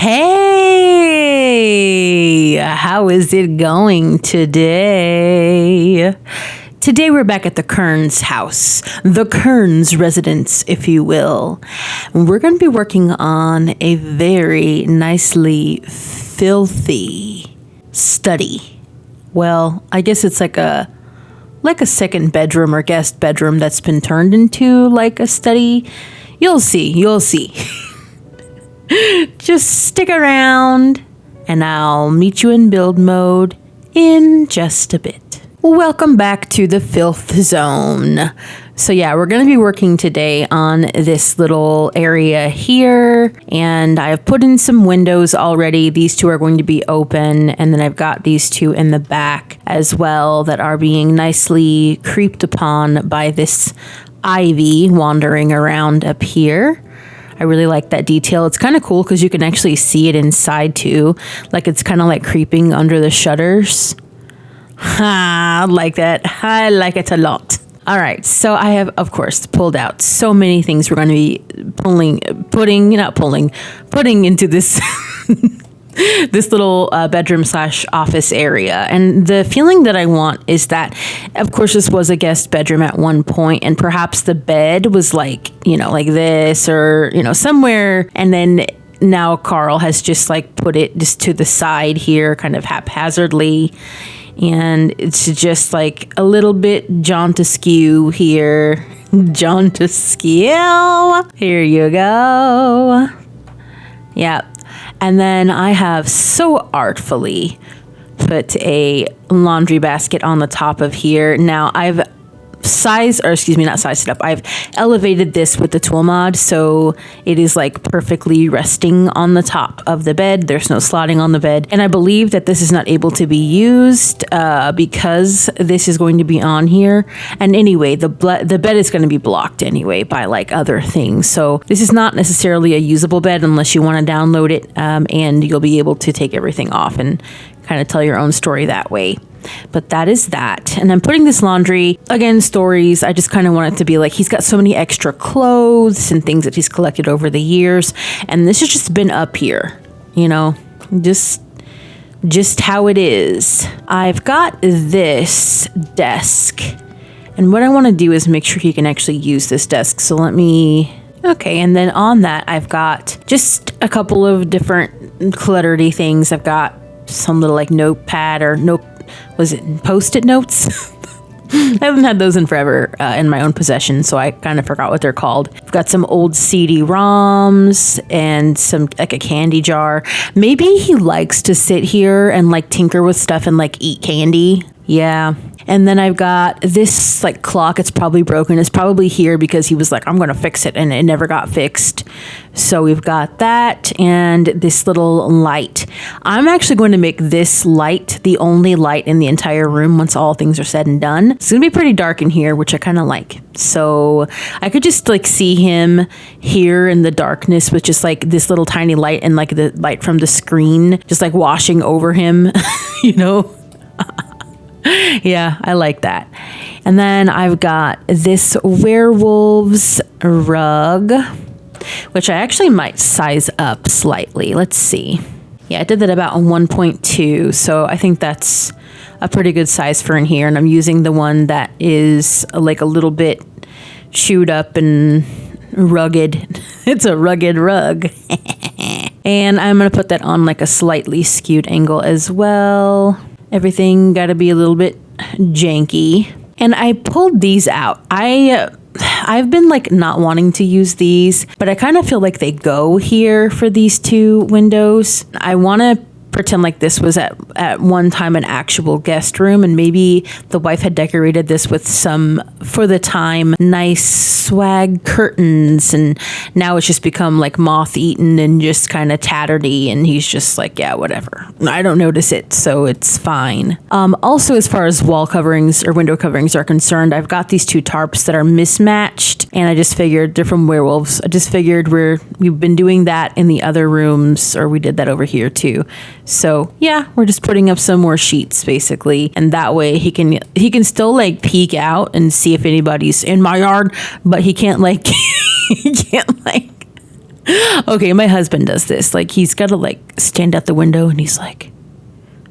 Hey, how is it going today? Today we're back at the Kearns house, the Kearns residence, if you will. We're going to be working on a very nicely filthy study. Well, I guess it's like a second bedroom or guest bedroom that's been turned into like a study. You'll see. Just stick around and I'll meet you in build mode in just a bit. Welcome back to the filth zone. So yeah, we're going to be working today on this little area here, and I've put in some windows already. These two are going to be open, and then I've got these two in the back as well that are being nicely creeped upon by this ivy wandering around up here. I really like that detail. It's kind of cool because you can actually see it inside too. Like it's kind of like creeping under the shutters. I like that. I like it a lot. All right, so I have, of course, pulled out so many things we're going to be putting into this this little bedroom / office area. And the feeling that I want is that, of course, this was a guest bedroom at one point, and perhaps the bed was like this or, somewhere. And then now Carl has just like put it just to the side here, kind of haphazardly. And it's just like a little bit John-to-skew here. John-to-skew. Here you go. Yeah. And then I have so artfully put a laundry basket on the top of here. Now I've I've elevated this with the tool mod, so it is like perfectly resting on the top of the bed. There's no slotting on the bed. And I believe that this is not able to be used because this is going to be on here. And anyway, the bed is going to be blocked anyway by like other things. So this is not necessarily a usable bed unless you want to download it, and you'll be able to take everything off and kind of tell your own story that way. But that is that. And I'm putting this laundry, again, stories. I just kind of want it to be like he's got so many extra clothes and things that he's collected over the years. And this has just been up here, just how it is. I've got this desk. And what I want to do is make sure he can actually use this desk. So okay, and then on that, I've got just a couple of different cluttered-y things. I've got some little like notepad or Post-it notes? I haven't had those in forever in my own possession, so I kind of forgot what they're called. I've got some old CD-ROMs and some like a candy jar. Maybe he likes to sit here and like tinker with stuff and like eat candy. Yeah. And then I've got this like clock. It's probably broken. It's probably here because he was like, I'm going to fix it, and it never got fixed. So we've got that and this little light. I'm actually going to make this light the only light in the entire room once all things are said and done. It's going to be pretty dark in here, which I kind of like. So I could just like see him here in the darkness with just like this little tiny light and like the light from the screen just like washing over him, Yeah, I like that. And then I've got this werewolves rug, which I actually might size up slightly. Let's see. Yeah, I did that about 1.2, so I think that's a pretty good size for in here. And I'm using the one that is like a little bit chewed up and rugged. It's a rugged rug. And I'm going to put that on like a slightly skewed angle as well. Everything got to be a little bit janky. And I pulled these out. I've been like not wanting to use these, but I kind of feel like they go here for these two windows. I want to pretend like this was at one time an actual guest room, and maybe the wife had decorated this with some, for the time, nice swag curtains, and now it's just become like moth-eaten and just kind of tattered-y, and he's just like, yeah, whatever. I don't notice it, so it's fine. Also, as far as wall coverings or window coverings are concerned, I've got these two tarps that are mismatched, and I just figured they're from werewolves. I just figured we've been doing that in the other rooms, or we did that over here too. So yeah, we're just putting up some more sheets basically, and that way he can still like peek out and see if anybody's in my yard, but he can't like Okay, my husband does this. Like, he's got to like stand at the window and he's like,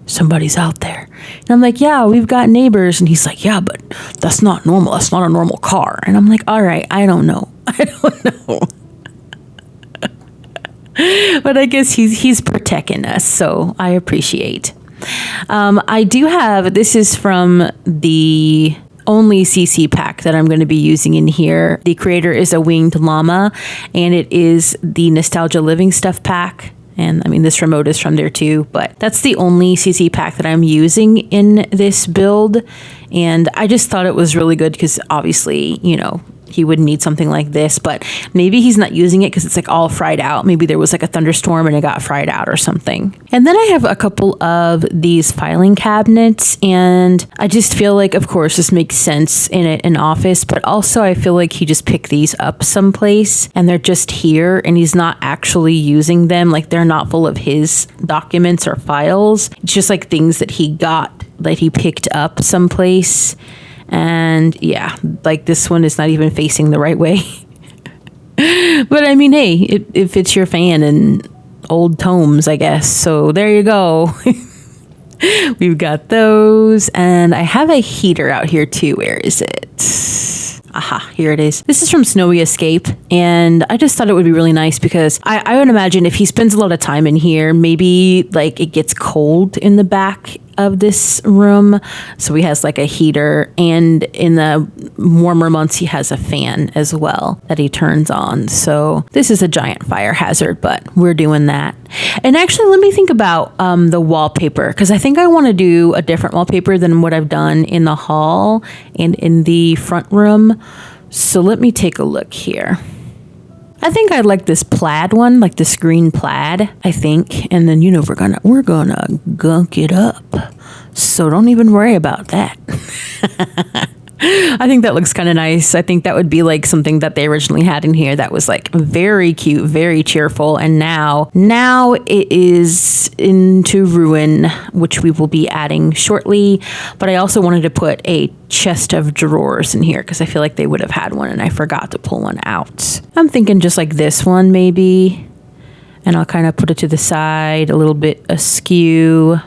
somebody's out there. And I'm like, yeah, we've got neighbors. And he's like, yeah, but that's not normal. That's not a normal car. And I'm like, all right, I don't know. I don't know. But I guess he's protecting us, so I appreciate. I do have, this is from the only CC pack that I'm going to be using in here. The creator is a winged llama, and it is the Nostalgia Living Stuff pack. And I mean, this remote is from there too, but that's the only CC pack that I'm using in this build. And I just thought it was really good because obviously, you know, he would need something like this, but maybe he's not using it because it's like all fried out. Maybe there was like a thunderstorm and it got fried out or something. And then I have a couple of these filing cabinets, and I just feel like, of course, this makes sense in an office, but also I feel like he just picked these up someplace and they're just here and he's not actually using them. Like, they're not full of his documents or files. It's just like things that he got, that he picked up someplace. And yeah, like this one is not even facing the right way. But I mean, hey, it fits your fan and old tomes, I guess. So there you go. We've got those. And I have a heater out here too. Where is it? Aha, here it is. This is from Snowy Escape, and I just thought it would be really nice because I would imagine if he spends a lot of time in here, maybe like it gets cold in the back of this room. So he has like a heater, and in the warmer months he has a fan as well that he turns on. So this is a giant fire hazard, but we're doing that. And actually, let me think about the wallpaper, because I think I want to do a different wallpaper than what I've done in the hall and in the front room. So let me take a look here. I think I like this plaid one, like this green plaid, I think. And then, you know, we're gonna gunk it up. So don't even worry about that. I think that looks kind of nice. I think that would be like something that they originally had in here that was like very cute, very cheerful. And now it is into ruin, which we will be adding shortly. But I also wanted to put a chest of drawers in here because I feel like they would have had one and I forgot to pull one out. I'm thinking just like this one maybe. And I'll kind of put it to the side a little bit askew.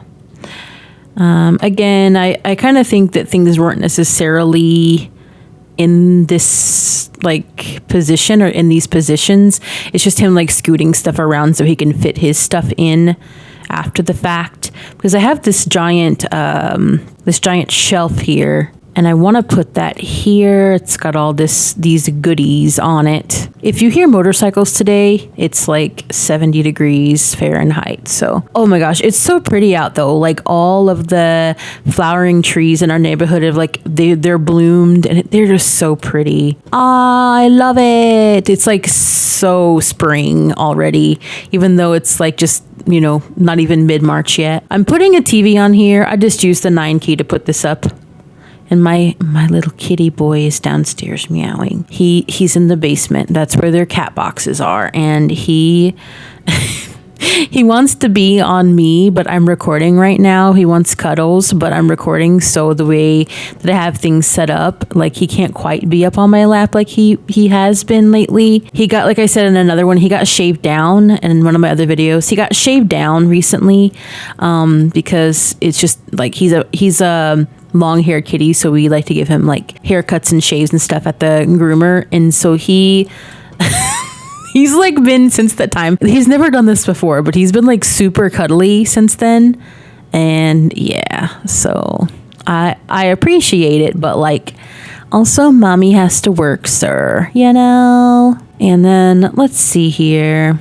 Again, I kind of think that things weren't necessarily in this like position or in these positions. It's just him like scooting stuff around so he can fit his stuff in after the fact. Because I have this giant shelf here, and I want to put that here. It's got all these goodies on it. If you hear motorcycles today, it's like 70 degrees Fahrenheit. So, oh my gosh, it's so pretty out though. Like all of the flowering trees in our neighborhood have like, they're bloomed and they're just so pretty. I love it. It's like so spring already, even though it's like just, you know, not even mid-March yet. I'm putting a TV on here. I just used the 9 key to put this up. And my little kitty boy is downstairs meowing. He's in the basement. That's where their cat boxes are. And he wants to be on me, but I'm recording right now. He wants cuddles, but I'm recording. So the way that I have things set up, like he can't quite be up on my lap like he has been lately. He got, like I said in another one, he got shaved down. And in one of my other videos, he got shaved down recently because it's just like he's a long-haired kitty, so we like to give him like haircuts and shaves and stuff at the groomer. And so he's like been since that time. He's never done this before, but he's been like super cuddly since then. And yeah, so I appreciate it, but like also mommy has to work, sir, you know. And then let's see here.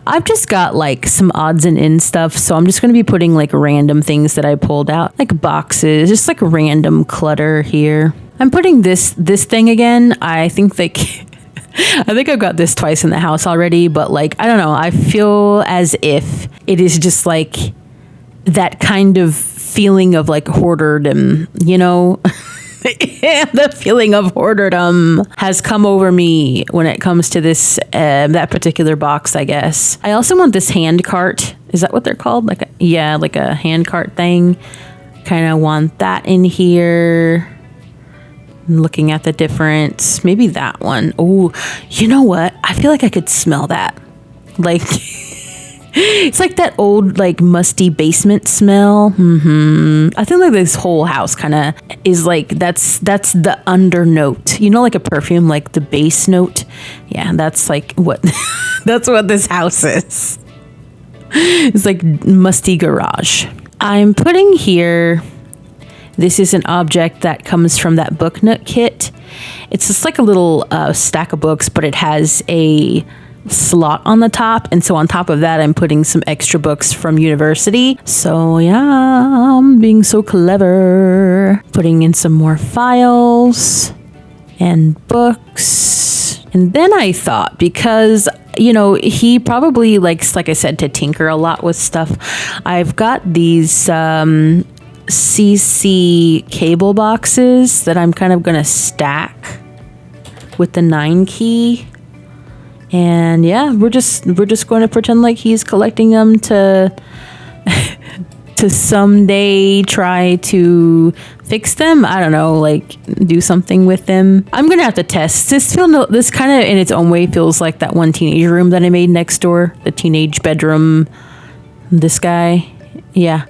I've just got like some odds and ends stuff, so I'm just going to be putting like random things that I pulled out, like boxes, just like random clutter here. I'm putting this thing again. I think like I think I've got this twice in the house already, but like I don't know, I feel as if it is just like that kind of feeling of like hoarderdom, you know. The feeling of hoarderdom has come over me when it comes to this that particular box, I guess. I also want this hand cart. Is that what they're called? Like a hand cart thing. Kind of want that in here. I'm looking at the difference. Maybe that one. Oh, you know what? I feel like I could smell that. Like, it's like that old, like, musty basement smell. I think like this whole house kind of is like, that's the under note. You know, like a perfume, like the base note. Yeah, that's like what, that's what this house is. It's like musty garage. I'm putting here, this is an object that comes from that Book Nook kit. It's just like a little stack of books, but it has a slot on the top. And so on top of that, I'm putting some extra books from university. So yeah, I'm being so clever. Putting in some more files and books. And then I thought, because, you know, he probably likes, like I said, to tinker a lot with stuff. I've got these CC cable boxes that I'm kind of going to stack with the 9 key. And yeah, we're just going to pretend like he's collecting them to to someday try to fix them. I don't know, like do something with them. I'm gonna have to test this. This kind of in its own way feels like that one teenage room that I made next door, the teenage bedroom. This guy, yeah,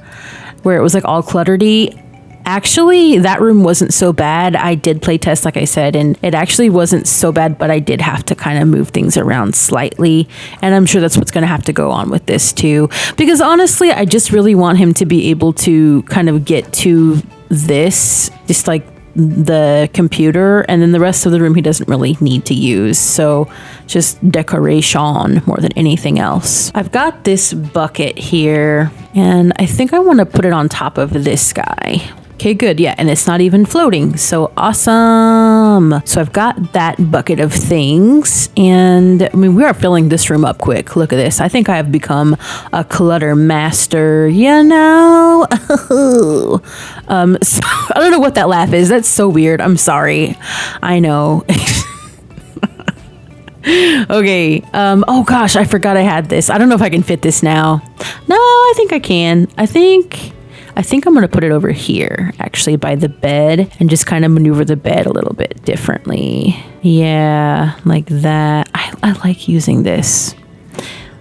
where it was like all cluttered-y. Actually, that room wasn't so bad. I did play test, like I said, and it actually wasn't so bad, but I did have to kind of move things around slightly. And I'm sure that's what's going to have to go on with this too. Because honestly, I just really want him to be able to kind of get to this, just like the computer, and then the rest of the room he doesn't really need to use. So just decoration more than anything else. I've got this bucket here, and I think I want to put it on top of this guy. Okay, good. Yeah, and it's not even floating. So awesome. So I've got that bucket of things. And I mean, we are filling this room up quick. Look at this. I think I have become a clutter master, you know? So I don't know what that laugh is. That's so weird. I'm sorry. I know. Okay. Oh gosh, I forgot I had this. I don't know if I can fit this now. No, I think I can. I think I'm going to put it over here, actually, by the bed, and just kind of maneuver the bed a little bit differently. Yeah, like that. I like using this.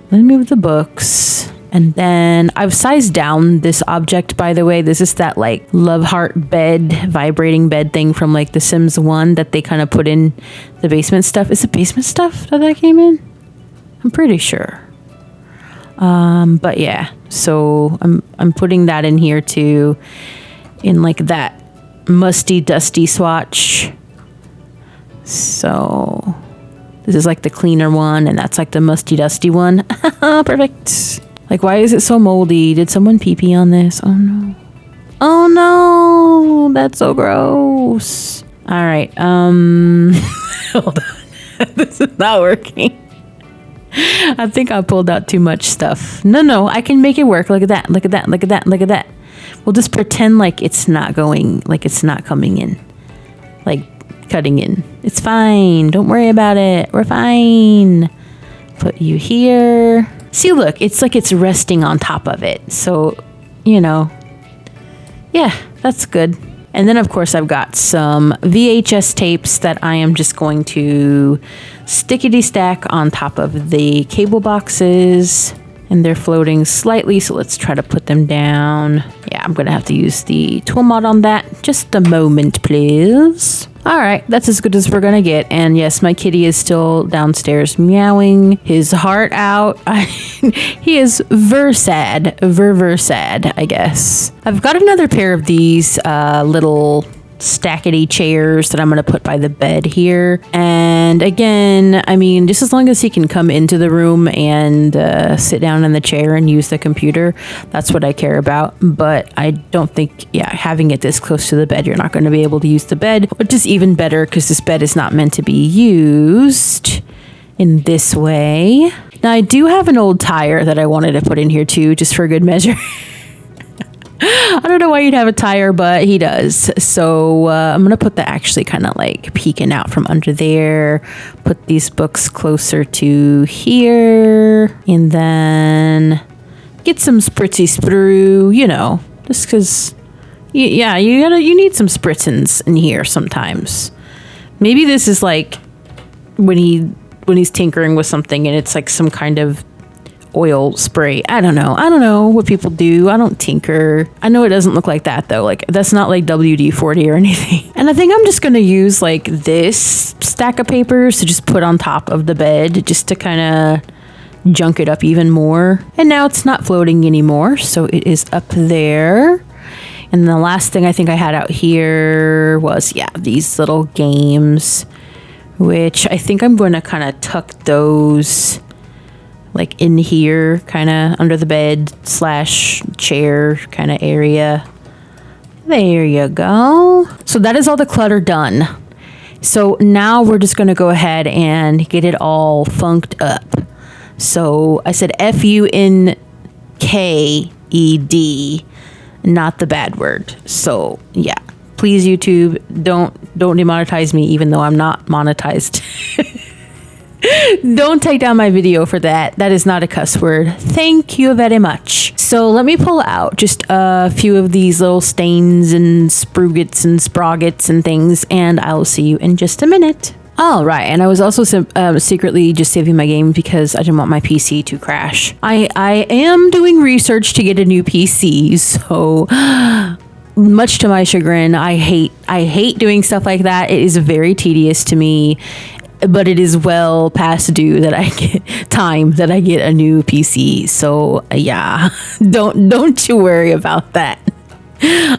Let me move the books. And then I've sized down this object, by the way. This is that like love heart bed, vibrating bed thing from like The Sims 1 that they kind of put in the basement stuff. Is it basement stuff that came in? I'm pretty sure. But yeah, so I'm putting that in here too, in like that musty, dusty swatch. So this is like the cleaner one, and that's like the musty, dusty one. Perfect. Like, why is it so moldy? Did someone pee-pee on this? Oh no. Oh no, that's so gross. All right, hold on. This is not working. I think I pulled out too much stuff. No, I can make it work. Look at that. Look at that. Look at that. Look at that. We'll just pretend like it's not going, like it's not coming in, like cutting in. It's fine. Don't worry about it. We're fine. Put you here. See, look, it's like it's resting on top of it. So, you know, yeah, that's good. And then, of course, I've got some VHS tapes that I am just going to stickity stack on top of the cable boxes. And they're floating slightly, so let's try to put them down. Yeah, I'm going to have to use the tool mod on that. Just a moment, please. All right, that's as good as we're going to get. And yes, my kitty is still downstairs meowing his heart out. He is ver sad, I guess. I've got another pair of these little stackety chairs that I'm going to put by the bed here. And again, I mean, just as long as he can come into the room and sit down in the chair and use the computer, that's what I care about. But I don't think, yeah, having it this close to the bed, you're not going to be able to use the bed, which is even better because this bed is not meant to be used in this way. Now, I do have an old tire that I wanted to put in here too, just for good measure. I don't know why you'd have a tire, but he does. So I'm going to put that actually kind of like peeking out from under there. Put these books closer to here. And then get some spritzy sprue, you know, just because, Yeah, you need some spritzins in here sometimes. Maybe this is like when he's tinkering with something and it's like some kind of oil spray. I don't know what people do. I don't tinker. I know it doesn't look like that though. Like that's not like WD-40 or anything. And I think I'm just gonna use like this stack of papers to just put on top of the bed just to kind of junk it up even more. And now it's not floating anymore, so it is up there. And the last thing I think I had out here was, yeah, these little games, which I think I'm going to kind of tuck those like in here, kind of under the bed / chair kind of area. There you go. So that is all the clutter done. So now we're just going to go ahead and get it all funked up. So I said FUNKED, not the bad word. So yeah, please YouTube, don't demonetize me even though I'm not monetized. Don't take down my video for that. That is not a cuss word. Thank you very much. So let me pull out just a few of these little stains and spruggets and sproggets and things, and I'll see you in just a minute. All right, and I was also secretly just saving my game because I didn't want my PC to crash. I am doing research to get a new PC, so much to my chagrin, I hate doing stuff like that. It is very tedious to me, but it is well past due that I get a new PC. So yeah, don't you worry about that.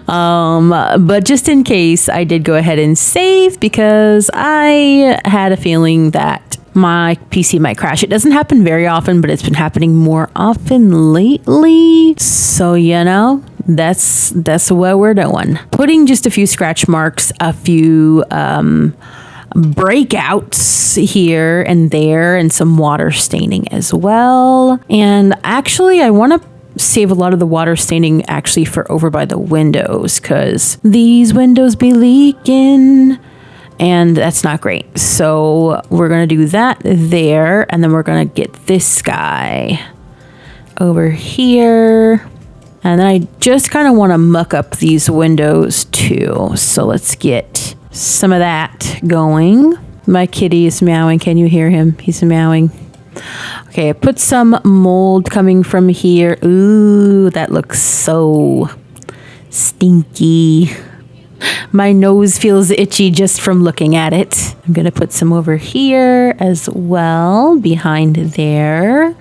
But just in case, I did go ahead and save because I had a feeling that my PC might crash. It doesn't happen very often, but it's been happening more often lately. So, you know, that's what we're doing. Putting just a few scratch marks, a few, breakouts here and there, and some water staining as well. And actually, I want to save a lot of the water staining actually for over by the windows, because these windows be leaking and that's not great. So we're gonna do that there, and then we're gonna get this guy over here, and then I just kind of want to muck up these windows too. So let's get some of that going. My kitty is meowing. Can you hear him? He's meowing. Okay, I put some mold coming from here. Ooh, that looks so stinky. My nose feels itchy just from looking at it. I'm gonna put some over here as well, behind there.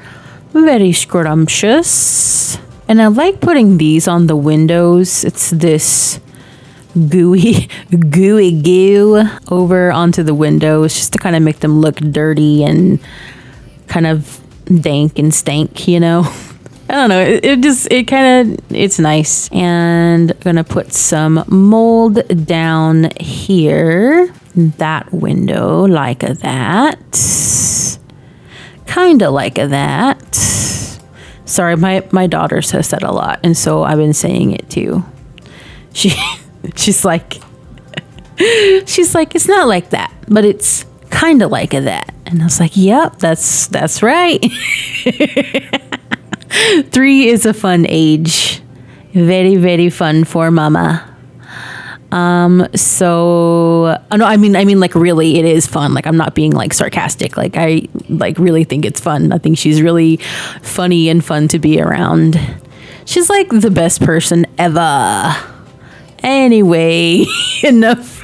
Very scrumptious. And I like putting these on the windows. It's this gooey goo over onto the windows just to kind of make them look dirty and kind of dank and stank, you know. I don't know, it's nice. And I'm gonna put some mold down here, that window, like that, kind of like that. Sorry, my daughter says that a lot, and so I've been saying it too. She's like it's not like that, but it's kind of like that. And I was like, yep, that's right. 3 is a fun age. Very, very fun for mama. So, no, I mean, like really it is fun. Like I'm not being like sarcastic. Like I like really think it's fun. I think she's really funny and fun to be around. She's like the best person ever. Anyway, enough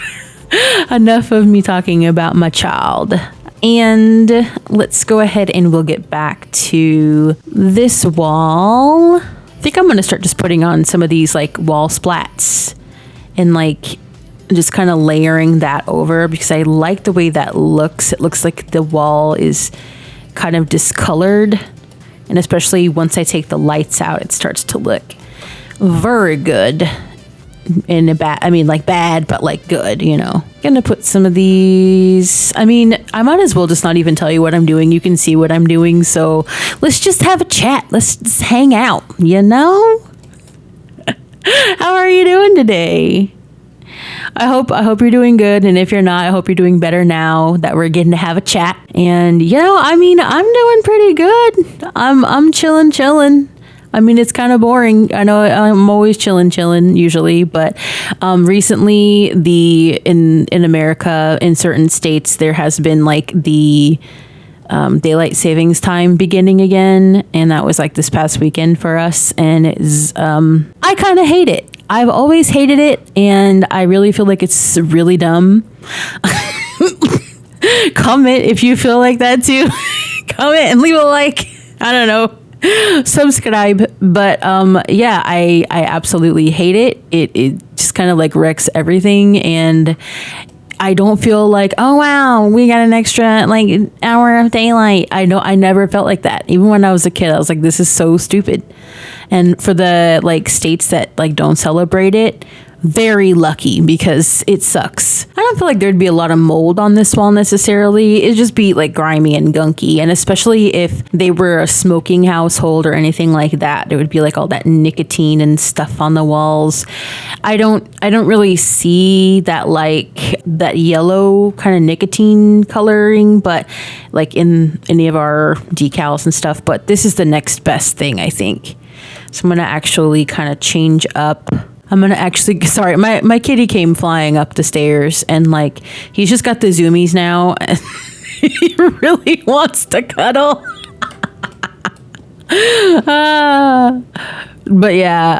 of me talking about my child. And let's go ahead and we'll get back to this wall. I think I'm going to start just putting on some of these like wall splats and like just kind of layering that over because I like the way that looks. It looks like the wall is kind of discolored. And especially once I take the lights out, it starts to look very good. In a bad, I mean like bad, but like good, you know. Gonna put some of these, I mean, I might as well just not even tell you what I'm doing. You can see what I'm doing. So let's just have a chat. Let's just hang out, you know? How are you doing today? I hope you're doing good. And if you're not, I hope you're doing better now that we're getting to have a chat. And you know, I mean, I'm doing pretty good. I'm chilling. I mean, it's kind of boring. I know I'm always chilling usually, but recently in America, in certain states, there has been like the daylight savings time beginning again, and that was like this past weekend for us, and it is I kind of hate it. I've always hated it, and I really feel like it's really dumb. Comment if you feel like that too. Comment and leave a like. I don't know. Subscribe. But yeah, I absolutely hate it. It just kind of like wrecks everything, and I don't feel like, oh wow, we got an extra like hour of daylight. I never felt like that. Even when I was a kid, I was like, this is so stupid. And for the like states that like don't celebrate it, very lucky, because it sucks. I don't feel like there'd be a lot of mold on this wall necessarily. It'd just be like grimy and gunky, and especially if they were a smoking household or anything like that, there would be like all that nicotine and stuff on the walls. I don't really see that like that yellow kind of nicotine coloring, but like in any of our decals and stuff. But this is the next best thing, I think. So I'm gonna actually kind of change up. Sorry, my kitty came flying up the stairs, and like he's just got the zoomies now. And he really wants to cuddle. But yeah,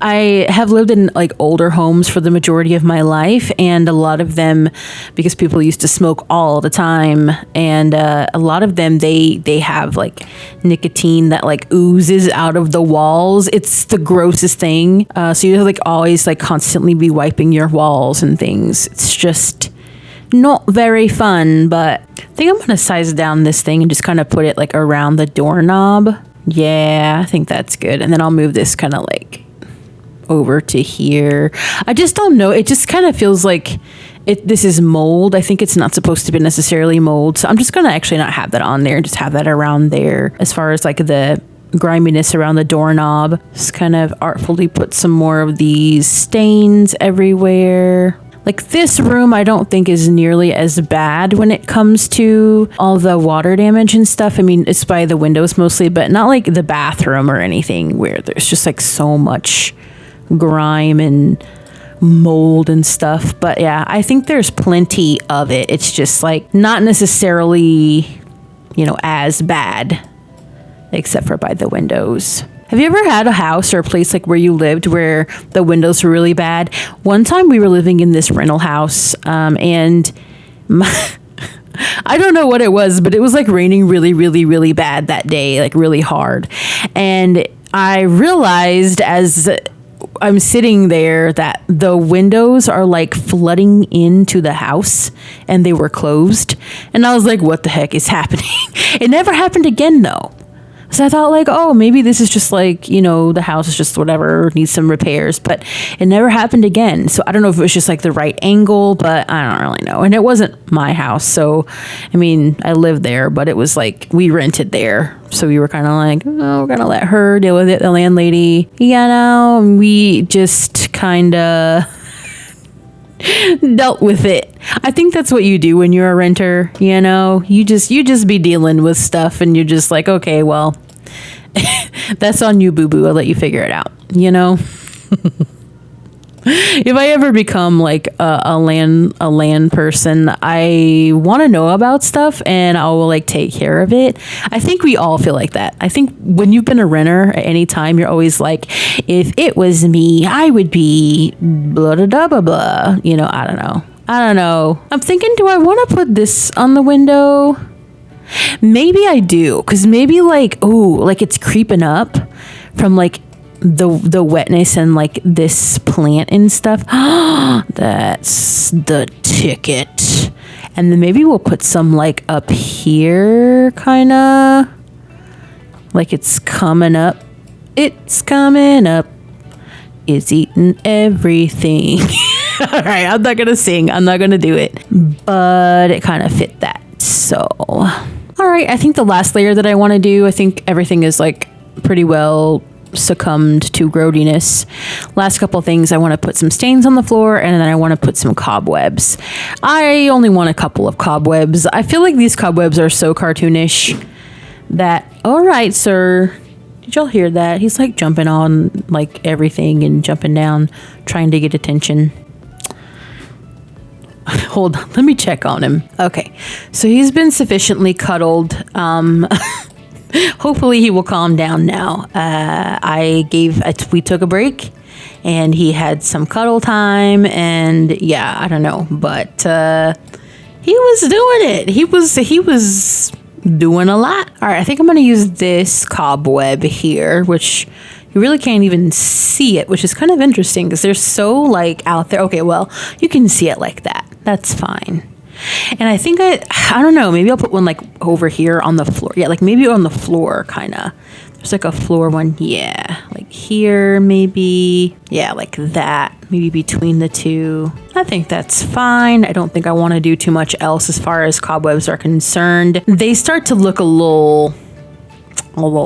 I have lived in like older homes for the majority of my life, and a lot of them, because people used to smoke all the time, and a lot of them they have like nicotine that like oozes out of the walls. It's the grossest thing. So you have like always like constantly be wiping your walls and things. It's just not very fun. But I think I'm gonna size down this thing and just kind of put it like around the doorknob. Yeah, I think that's good. And then I'll move this kind of like over to here. I just don't know. It just kind of feels like this is mold. I think it's not supposed to be necessarily mold. So I'm just going to actually not have that on there. Just have that around there. As far as like the griminess around the doorknob, just kind of artfully put some more of these stains everywhere. Like this room, I don't think is nearly as bad when it comes to all the water damage and stuff. I mean, it's by the windows mostly, but not like the bathroom or anything where there's just like so much grime and mold and stuff. But yeah, I think there's plenty of it. It's just like not necessarily, as bad, except for by the windows. Have you ever had a house or a place like where you lived where the windows were really bad? One time we were living in this rental house, and I don't know what it was, but it was like raining really, really, really bad that day, like really hard. And I realized as I'm sitting there that the windows are like flooding into the house, and they were closed. And I was like, what the heck is happening? It never happened again though. So I thought like, oh, maybe this is just like, the house is just whatever, needs some repairs, but it never happened again. So I don't know if it was just like the right angle, but I don't really know. And it wasn't my house. So, I mean, I lived there, but it was like, we rented there. So we were kind of like, oh, we're going to let her deal with it, the landlady. And we just kind of dealt with it. I think that's what you do when you're a renter, you just be dealing with stuff, and you're just like, okay, well, that's on you, boo-boo. I'll let you figure it out, If I ever become like a land person, I want to know about stuff, and I will like take care of it. I think we all feel like that. I think when you've been a renter at any time, you're always like, if it was me, I would be blah blah blah blah blah. I don't know. I'm thinking, do I want to put this on the window? Maybe I do, because maybe like, it's creeping up from like the wetness and like this plant and stuff. That's the ticket. And then maybe we'll put some like up here, kind of like it's coming up. It's coming up. It's eating everything. All right, I'm not gonna sing. I'm not gonna do it, but it kind of fit that. So, all right, I think the last layer that I want to do, I think everything is like pretty well succumbed to growdiness. Last couple things, I want to put some stains on the floor, and then I want to put some cobwebs. I only want a couple of cobwebs. I feel like these cobwebs are so cartoonish that, all right, sir, Did y'all hear that? He's like jumping on like everything and jumping down, trying to get attention. Hold on, let me check on him. Okay, so he's been sufficiently cuddled. Hopefully he will calm down now. We took a break and he had some cuddle time, and yeah, I don't know, but he was doing it. He was doing a lot. All right, I think I'm gonna use this cobweb here, which you really can't even see it, which is kind of interesting because they're so like out there. Okay, well, you can see it like that. That's fine. And I think I don't know, maybe I'll put one like over here on the floor. Yeah, like maybe on the floor, kind of. There's like a floor one. Yeah, like here maybe. Yeah, like that. Maybe between the two. I think that's fine. I don't think I want to do too much else as far as cobwebs are concerned. They start to look a little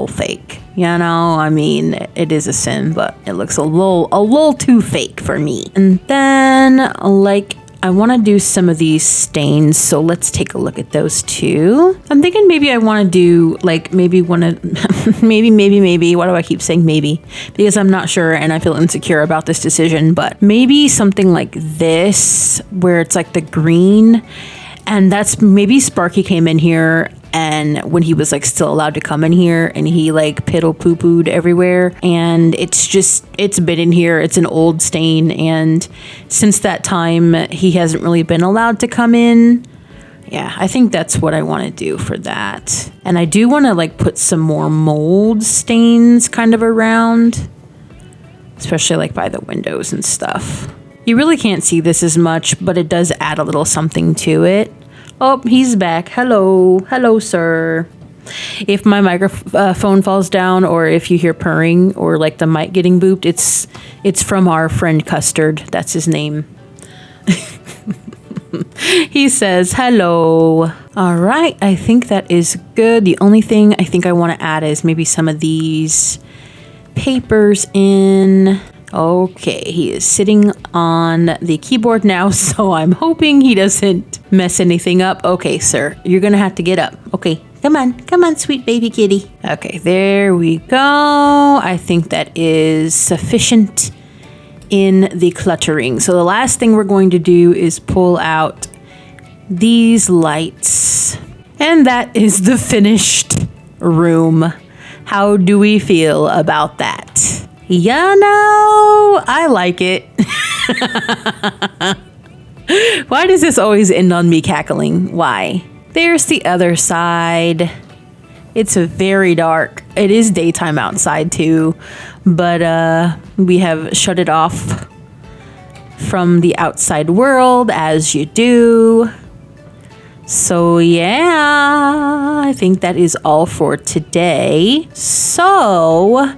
fake. You know, I mean, it is a sin, but it looks a little too fake for me. And then like, I want to do some of these stains, so let's take a look at those too. I'm thinking maybe I want to do like maybe why do I keep saying maybe? Because I'm not sure and I feel insecure about this decision, but maybe something like this where it's like the green, and that's maybe Sparky came in here and when he was like still allowed to come in here, and he like piddle poo pooed everywhere, and it's been in here. It's an old stain, and since that time he hasn't really been allowed to come in. Yeah, I think that's what I want to do for that. And I do want to like put some more mold stains kind of around, especially like by the windows and stuff. You really can't see this as much, but it does add a little something to it. Oh, he's back. Hello, sir. If my microphone falls down, or if you hear purring, or like the mic getting booped, it's from our friend Custard. That's his name. He says hello. All right, I think that is good. The only thing I think I want to add is maybe some of these papers in. Okay, he is sitting on the keyboard now, so I'm hoping he doesn't mess anything up. Okay, sir, you're gonna have to get up. Okay, come on, sweet baby kitty. Okay, there we go. I think that is sufficient in the cluttering. So the last thing we're going to do is pull out these lights. And that is the finished room. How do we feel about that? Yeah, no, I like it. Why does this always end on me cackling? Why? There's the other side. It's very dark. It is daytime outside too, but we have shut it off from the outside world, as you do. So yeah, I think that is all for today. So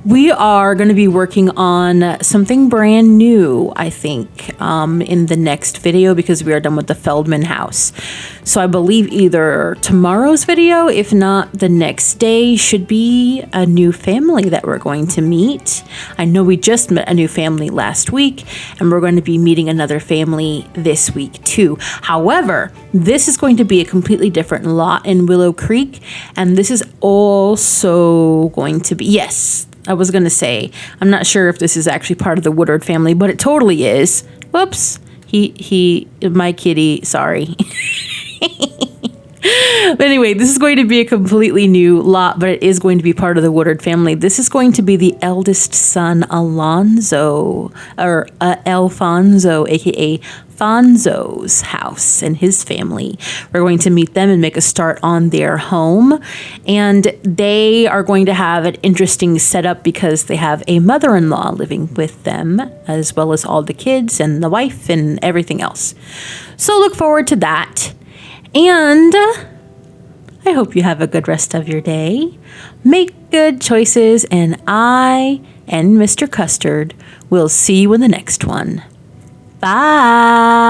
we are going to be working on something brand new, I think, in the next video, because we are done with the Feldman house. So I believe either tomorrow's video, if not the next day, should be a new family that we're going to meet. I know we just met a new family last week, and we're going to be meeting another family this week too. However, this is going to be a completely different lot in Willow Creek, and this is also going to be, yes, I was going to say, I'm not sure if this is actually part of the Woodard family, but it totally is. Whoops. My kitty, sorry. But anyway, this is going to be a completely new lot, but it is going to be part of the Woodard family. This is going to be the eldest son, Alfonso, aka Fonzo's house and his family. We're going to meet them and make a start on their home. And they are going to have an interesting setup because they have a mother-in-law living with them, as well as all the kids and the wife and everything else. So look forward to that. And I hope you have a good rest of your day. Make good choices, and I and Mr. Custard will see you in the next one. Bye.